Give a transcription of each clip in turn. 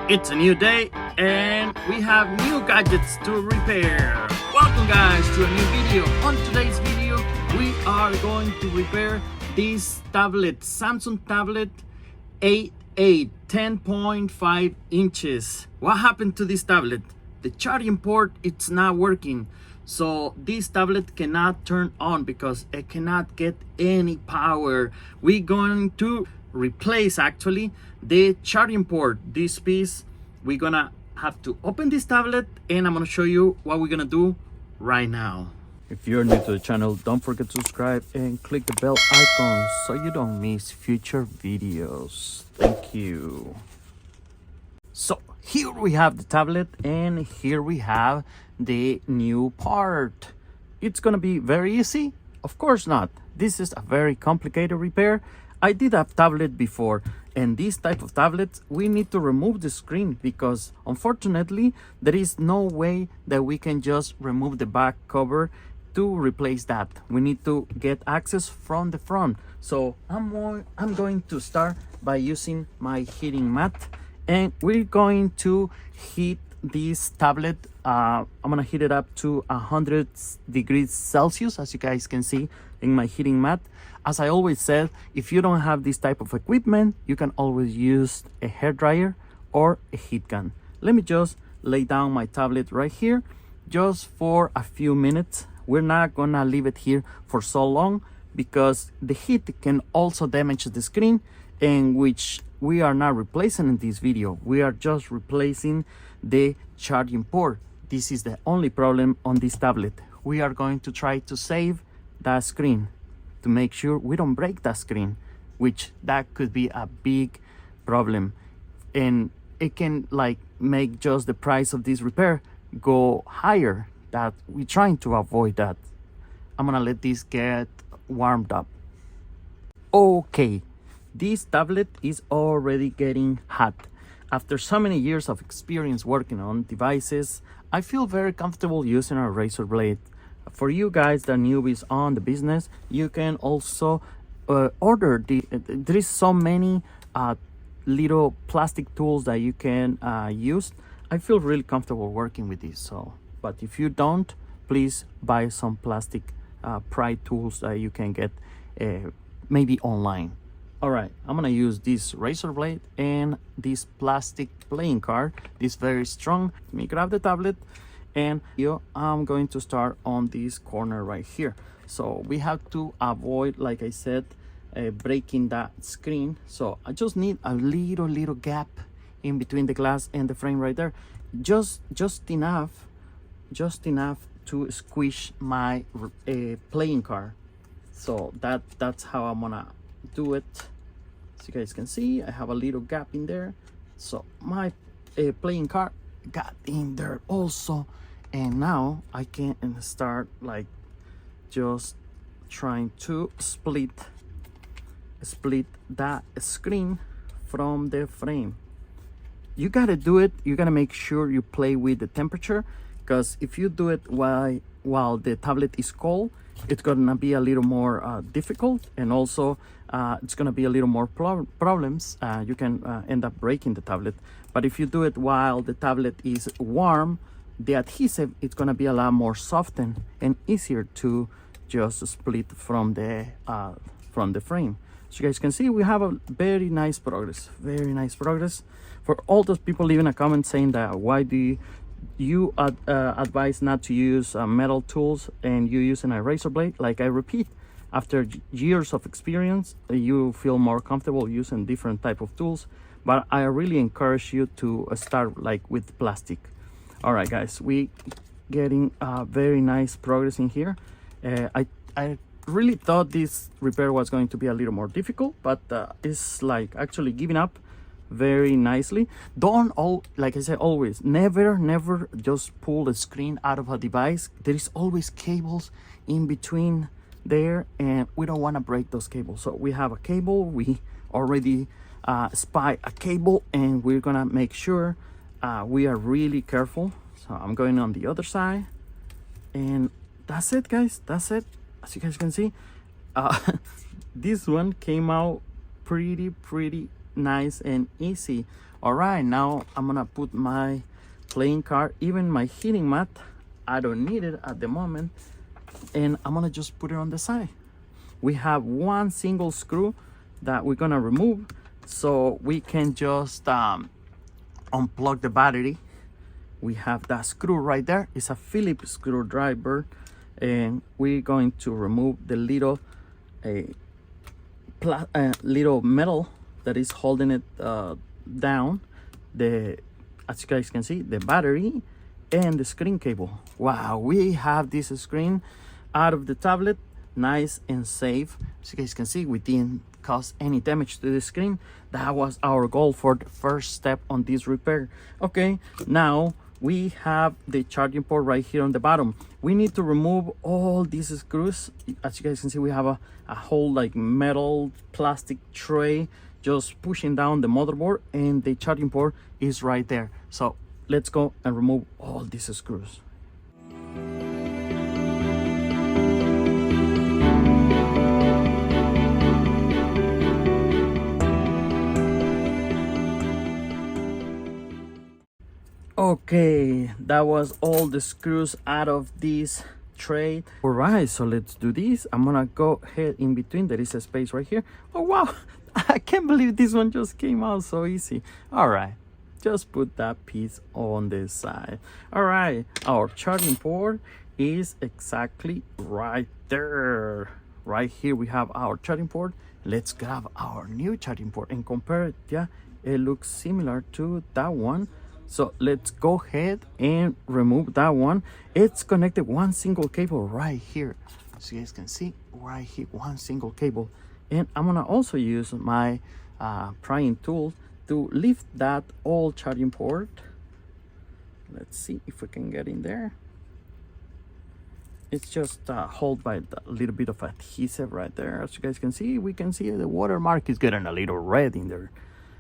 It's a new day and we have new gadgets to repair. Welcome guys to a new video. On today's video we are going to repair this tablet, Samsung tablet 8A 10.5 inches. What happened to this tablet? The charging port, it's not working. So this tablet cannot turn on because it cannot get any power. We're going to replace actually the charging port. This piece, we're gonna have to open this tablet and I'm gonna show you what we're gonna do right now. If you're new to the channel, don't forget to subscribe and click the bell icon so you don't miss future videos. Thank you. So here we have the tablet and here we have the new part. It's gonna be very easy? Of course not. This is a very complicated repair. I did have tablet before, and this type of tablets we need to remove the screen because unfortunately there is no way that we can just remove the back cover to replace that. We need to get access from the front. So I'm going to start by using my heating mat and we're going to heat this tablet. I'm gonna heat it up to 100 degrees Celsius, as you guys can see in my heating mat. As I always said, if you don't have this type of equipment, you can always use a hairdryer or a heat gun. Let me just lay down my tablet right here just for a few minutes. We're not gonna leave it here for so long because the heat can also damage the screen, and which we are not replacing in this video. We are just replacing the charging port. This is the only problem on this tablet. We are going to try to save that screen to make sure we don't break that screen, which that could be a big problem, and it can like make just the price of this repair go higher. That we're trying to avoid that. I'm gonna let this get warmed up. Okay, this tablet is already getting hot. After so many years of experience working on devices, I feel very comfortable using a razor blade. For you guys that are newbies on the business, you can also order there is so many little plastic tools that you can use. I feel really comfortable working with this. So, but if you don't, please buy some plastic pry tools that you can get maybe online. All right, I'm gonna use this razor blade and this plastic playing card. This very strong. Let me grab the tablet and I'm going to start on this corner right here. So we have to avoid, like I said, breaking that screen. So I just need a little gap in between the glass and the frame right there, just enough to squish my playing card. So that's how I'm gonna do it. As you guys can see, I have a little gap in there, so my playing card got in there also. And now I can start like just trying to split that screen from the frame. You gotta do it, you gotta make sure you play with the temperature, because if you do it while the tablet is cold, it's gonna be a little more difficult, and also it's gonna be a little more problems. You can end up breaking the tablet. But if you do it while the tablet is warm, the adhesive is gonna be a lot more softened and easier to just split from the frame. So you guys can see we have a very nice progress. For all those people leaving a comment saying that why do you advise not to use metal tools and you using a razor blade, like I repeat, after years of experience you feel more comfortable using different type of tools, but I really encourage you to start like with plastic. All right guys, we getting very nice progress in here. I really thought this repair was going to be a little more difficult, but it's like actually giving up very nicely. Like I said, always never just pull the screen out of a device. There is always cables in between there, and we don't want to break those cables. So we have a cable, we already spy a cable, and we're gonna make sure we are really careful. So I'm going on the other side, and that's it guys, that's it. As you guys can see, this one came out pretty nice and easy. All right, now I'm gonna put my playing card, even my heating mat. I don't need it at the moment, and I'm gonna just put it on the side. We have one single screw that we're gonna remove, so we can just unplug the battery. We have that screw right there. It's a Phillips screwdriver, and we're going to remove the little little metal that is holding it down. As you guys can see, the battery and the screen cable. Wow, we have this screen out of the tablet, nice and safe. As you guys can see, we didn't cause any damage to the screen. That was our goal for the first step on this repair. Okay, now we have the charging port right here on the bottom. We need to remove all these screws. As you guys can see, we have a whole like metal plastic tray just pushing down the motherboard, and the charging port is right there. So let's go and remove all these screws. Okay, that was all the screws out of this tray. All right, so let's do this. I'm gonna go ahead in between. There is a space right here. Oh wow, I can't believe this one just came out so easy. All right, just put that piece on the side. All right, our charging port is exactly right there. Right here we have our charging port. Let's grab our new charging port and compare it. Yeah, it looks similar to that one. So let's go ahead and remove that one. It's connected one single cable right here. So you guys can see right here, one single cable. And I'm gonna also use my prying tool to lift that old charging port. Let's see if we can get in there. It's just held by a little bit of adhesive right there. As you guys can see, we can see the watermark is getting a little red in there.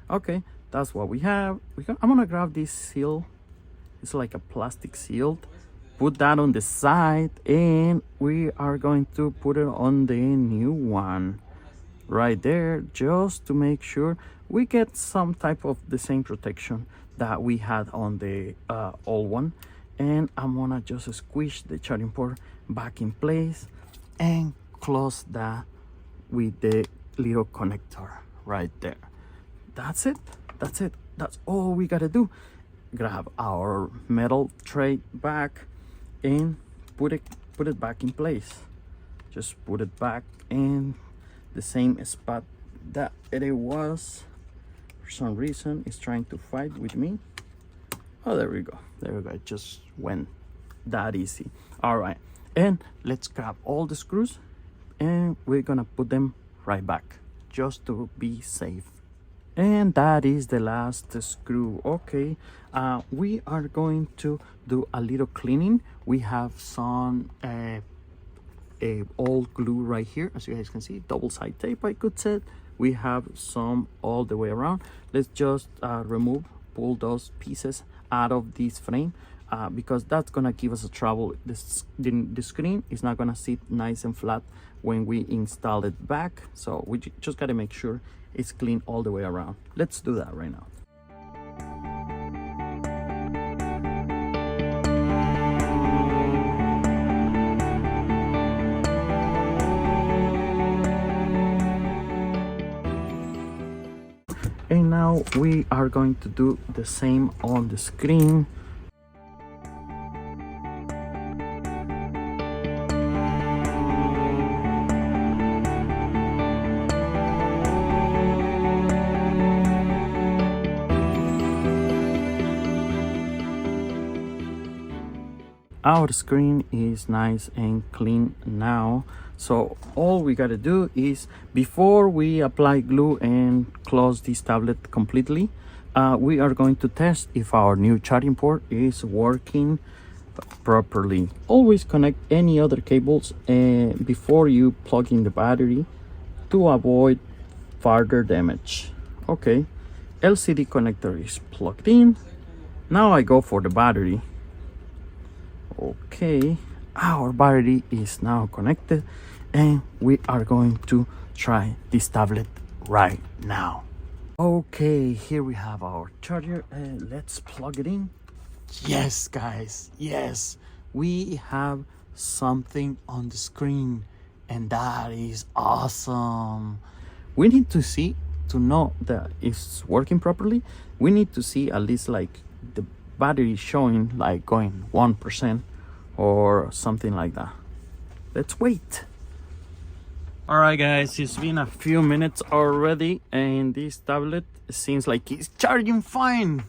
Okay, that's what we have. I'm gonna grab this seal. It's like a plastic seal. Put that on the side, and we are going to put it on the new one right there, just to make sure we get some type of the same protection that we had on the old one. And I'm gonna just squish the charging port back in place and close that with the little connector right there. That's it. That's all we gotta do. Grab our metal tray back and put it back in place. Just put it back in the same spot that it was. For some reason it's trying to fight with me. Oh, there we go. It just went that easy. All right, and let's grab all the screws and we're gonna put them right back just to be safe. And that is the last screw. Okay, we are going to do a little cleaning. We have some old glue right here, as you guys can see, double side tape I could say. We have some all the way around. Let's just pull those pieces out of this frame, because that's gonna give us a trouble. The screen is not gonna sit nice and flat when we install it back, so we just gotta make sure it's clean all the way around. Let's do that right now. And now we are going to do the same on the screen. Our screen is nice and clean now, so all we gotta do is, before we apply glue and close this tablet completely, we are going to test if our new charging port is working properly. Always connect any other cables before you plug in the battery to avoid further damage. Okay, LCD connector is plugged in. Now I go for the battery. Okay, our battery is now connected and we are going to try this tablet right now. Okay, here we have our charger. Let's plug it in. Yes, guys, yes, we have something on the screen, and that is awesome. We need to see, to know that it's working properly, we need to see at least like the battery showing like going 1% or something like that. Let's wait. All right, guys, it's been a few minutes already, and this tablet seems like it's charging fine.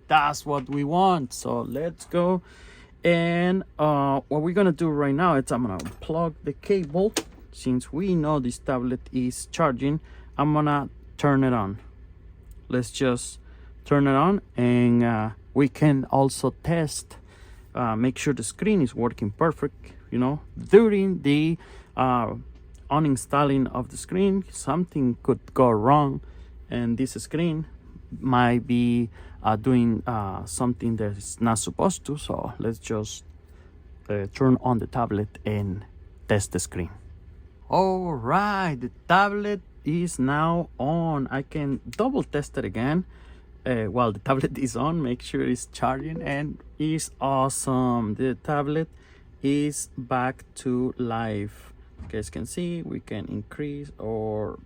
That's what we want. So let's go. And what we're gonna do right now is I'm gonna plug the cable. Since we know this tablet is charging, I'm gonna turn it on. Let's just turn it on, and we can also test, make sure the screen is working perfect. You know, during the uninstalling of the screen, something could go wrong, and this screen might be doing something that it's not supposed to. So let's just turn on the tablet and test the screen. All right, the tablet is now on. I can double test it again while the tablet is on, make sure it's charging, and it's awesome. The tablet is back to life. You guys can see we can increase or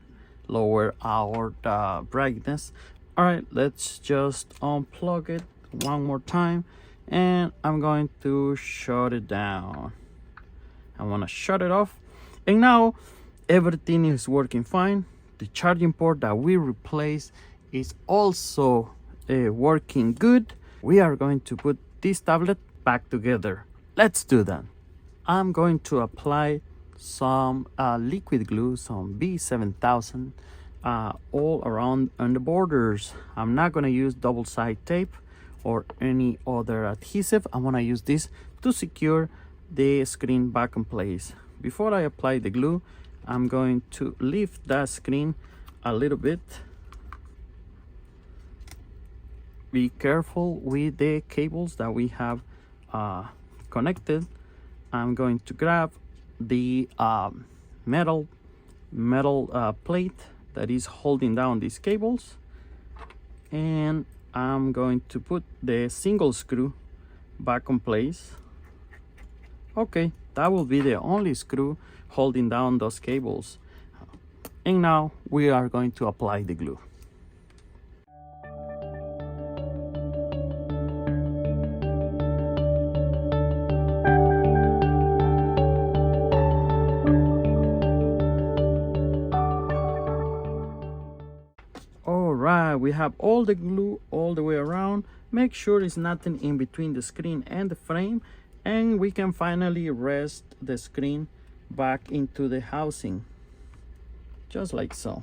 lower our brightness. All right, let's just unplug it one more time, and I'm going to shut it down. I want to shut it off, and now everything is working fine. The charging port that we replaced is also working good. We are going to put this tablet back together. Let's do that. I'm going to apply some liquid glue, some B7000, all around on the borders. I'm not going to use double-sided tape or any other adhesive. I'm going to use this to secure the screen back in place. Before I apply the glue, I'm going to lift that screen a little bit. Be careful with the cables that we have connected. I'm going to grab the metal plate that is holding down these cables, and I'm going to put the single screw back in place. Okay, that will be the only screw holding down those cables. And now we are going to apply the glue. All right, we have all the glue all the way around. Make sure there's nothing in between the screen and the frame, and we can finally rest the screen back into the housing, just like so.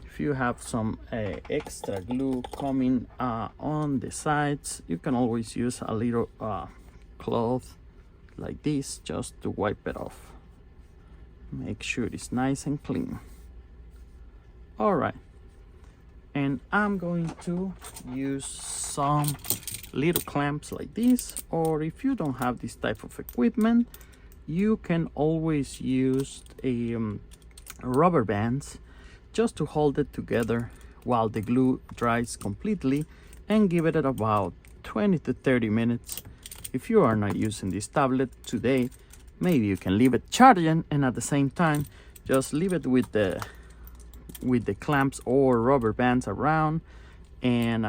If you have some extra glue coming on the sides, you can always use a little cloth like this just to wipe it off. Make sure it's nice and clean. All right, and I'm going to use some little clamps like this, or if you don't have this type of equipment, you can always use a rubber bands just to hold it together while the glue dries completely, and give it about 20 to 30 minutes. If you are not using this tablet today, maybe you can leave it charging, and at the same time just leave it with the clamps or rubber bands around, and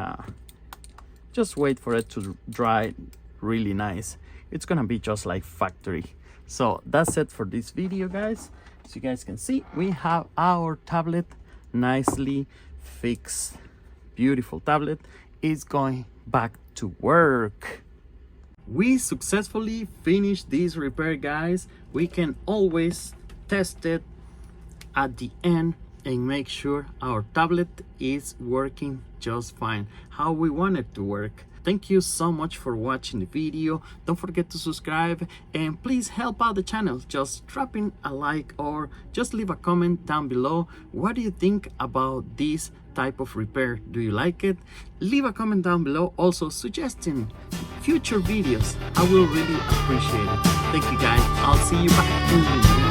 just wait for it to dry really nice. It's gonna be just like factory. So that's it for this video, guys. As you guys can see, we have our tablet nicely fixed. Beautiful tablet is going back to work. We successfully finished this repair, guys. We can always test it at the end and make sure our tablet is working just fine, how we want it to work. Thank you so much for watching the video. Don't forget to subscribe, and please help out the channel. Just dropping a like or just leave a comment down below. What do you think about this type of repair? Do you like it? Leave a comment down below, also suggesting future videos. I will really appreciate it. Thank you, guys. I'll see you back in the